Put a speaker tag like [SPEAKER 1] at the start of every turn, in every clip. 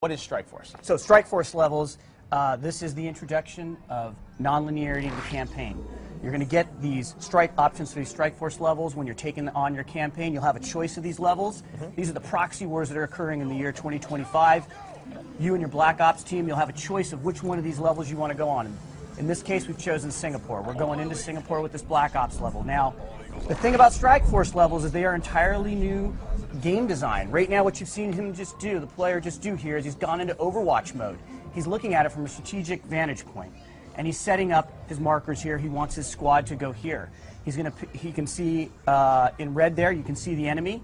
[SPEAKER 1] What is Strike Force?
[SPEAKER 2] So Strike Force levels, this is the introduction of non-linearity to the campaign. You're going to get these strike options for these Strike Force levels when you're taking on your campaign. You'll have a choice of these levels. These are the proxy wars that are occurring in the year 2025. You and your Black Ops team, you'll have a choice of which one of these levels you want to go on. In this case, we've chosen Singapore. We're going into Singapore with this Black Ops level. Now, the thing about Strike Force levels is they are entirely new game design. Right now, what you've seen him just do, the player just do here, is he's gone into Overwatch mode. He's looking at it from a strategic vantage point, and he's setting up his markers here. He wants his squad to go here. He can see in red there, you can see the enemy,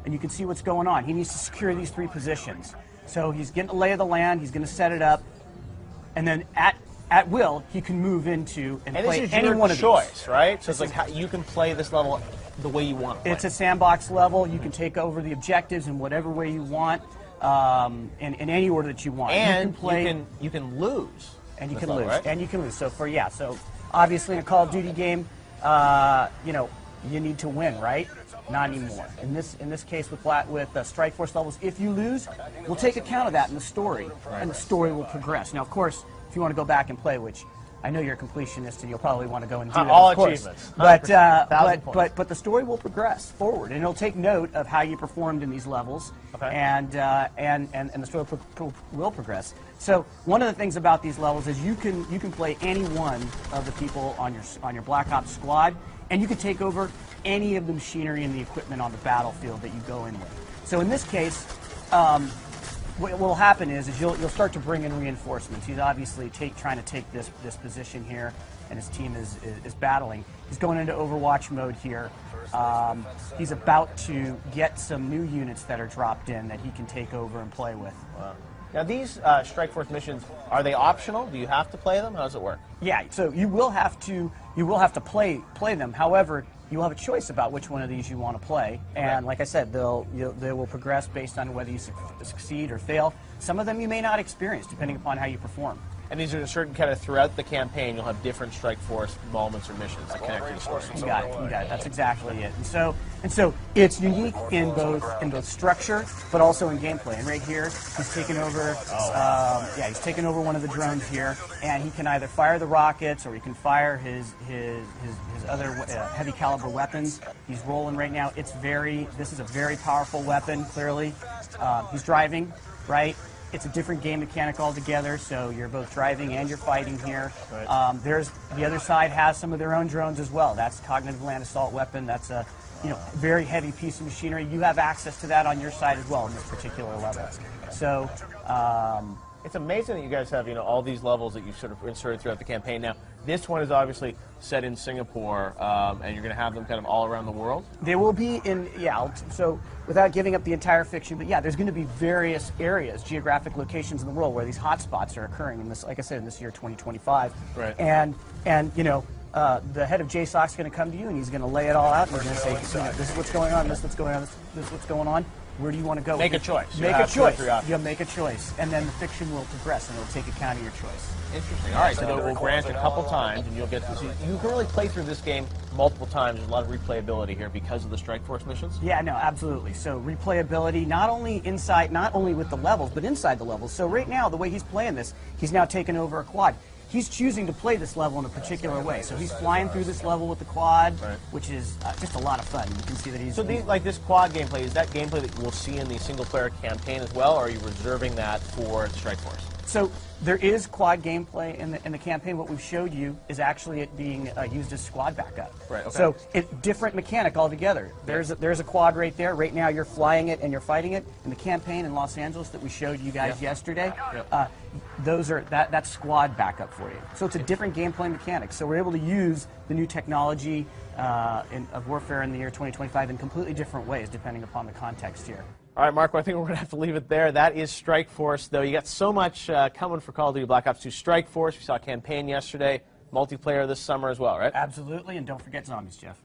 [SPEAKER 2] and you can see what's going on. He needs to secure these three positions. So he's getting the lay of the land. He's going to set it up, and then at will, he can move into and play any one of these.
[SPEAKER 1] Choice, right? So it's like how you can play this level the way you want to play.
[SPEAKER 2] It's a sandbox level. You can take over the objectives in whatever way you want, in any order that you want.
[SPEAKER 1] And
[SPEAKER 2] you can play,
[SPEAKER 1] you can lose.
[SPEAKER 2] And you can
[SPEAKER 1] level,
[SPEAKER 2] lose.
[SPEAKER 1] Right?
[SPEAKER 2] And you can lose. So so obviously in a Call of Duty game, you need to win, right? Not anymore. In this case with Strike Force levels, if you lose, we'll take account of that in the story, and the story will progress. Now, of course, if you want to go back and play, which I know you're a completionist and you'll probably want to go and do that,
[SPEAKER 1] all
[SPEAKER 2] of course.
[SPEAKER 1] achievements.
[SPEAKER 2] But the story will progress forward, and it'll take note of how you performed in these levels, and the story will progress. So one of the things about these levels is you can play any one of the people on your Black Ops squad, and you can take over any of the machinery and the equipment on the battlefield that you go in with. So in this case, what will happen is you'll start to bring in reinforcements. He's obviously trying to take this position here, and his team is battling. He's going into Overwatch mode here. He's about to get some new units that are dropped in that he can take over and play with.
[SPEAKER 1] Wow. Now these Strike Force missions, are they optional? Do you have to play them? How does it work?
[SPEAKER 2] Yeah, so you will have to play them. However, you will have a choice about which one of these you want to play, and like I said, they will progress based on whether you succeed or fail. Some of them you may not experience, depending upon how you perform.
[SPEAKER 1] And these are certain kind of throughout the campaign, you'll have different Strike Force moments or missions that connect to the story.
[SPEAKER 2] You got it. That's exactly it. And so it's unique in both structure, but also in gameplay. And right here, he's taken over. He's taken over one of the drones here, and he can either fire the rockets or he can fire his other heavy caliber weapons. He's rolling right now. This is a very powerful weapon. Clearly, he's driving, right? It's a different game mechanic altogether, so you're both driving and you're fighting here. Right. The other side has some of their own drones as well. That's cognitive land assault weapon. That's a very heavy piece of machinery. You have access to that on your side as well in this particular level. So
[SPEAKER 1] it's amazing that you guys have all these levels that you've sort of inserted throughout the campaign. Now, this one is obviously set in Singapore, and you're going to have them kind of all around the world?
[SPEAKER 2] They will be so without giving up the entire fiction, but there's going to be various areas, geographic locations in the world where these hotspots are occurring in this, like I said, in this year 2025.
[SPEAKER 1] Right.
[SPEAKER 2] And the head of JSOC is going to come to you and he's going to lay it all out and he's going to say, this is what's going on, this is what's going on, this is what's going on. Where do you want to go?
[SPEAKER 1] Make a choice.
[SPEAKER 2] Make a choice. You'll make a choice, and then the fiction will progress, and it'll take account of your choice.
[SPEAKER 1] Interesting. All right, so we'll branch a couple times, and you'll get to see. You can really play through this game multiple times. There's a lot of replayability here because of the Strike Force missions.
[SPEAKER 2] Yeah, no, absolutely. So replayability, not only with the levels, but inside the levels. So right now, the way he's playing this, he's now taken over a quad. He's choosing to play this level in a particular way. So he's flying through this level with the quad, which is just a lot of fun. You can see that he's...
[SPEAKER 1] So this quad gameplay, is that gameplay that we'll see in the single-player campaign as well, or are you reserving that for Strike Force?
[SPEAKER 2] So there is quad gameplay in the campaign. What we've showed you is actually it being used as squad backup.
[SPEAKER 1] Right, okay.
[SPEAKER 2] So it's different mechanic altogether. There's a quad right there. Right now you're flying it and you're fighting it. In the campaign in Los Angeles that we showed you guys yesterday, that's squad backup for you. So it's a different gameplay mechanic. So we're able to use the new technology of warfare in the year 2025 in completely different ways depending upon the context here.
[SPEAKER 1] All right, Mark, well, I think we're going to have to leave it there. That is Strike Force, though. You got so much coming for Call of Duty Black Ops 2 Strike Force. We saw a campaign yesterday, multiplayer this summer as well, right?
[SPEAKER 2] Absolutely, and don't forget zombies, Jeff.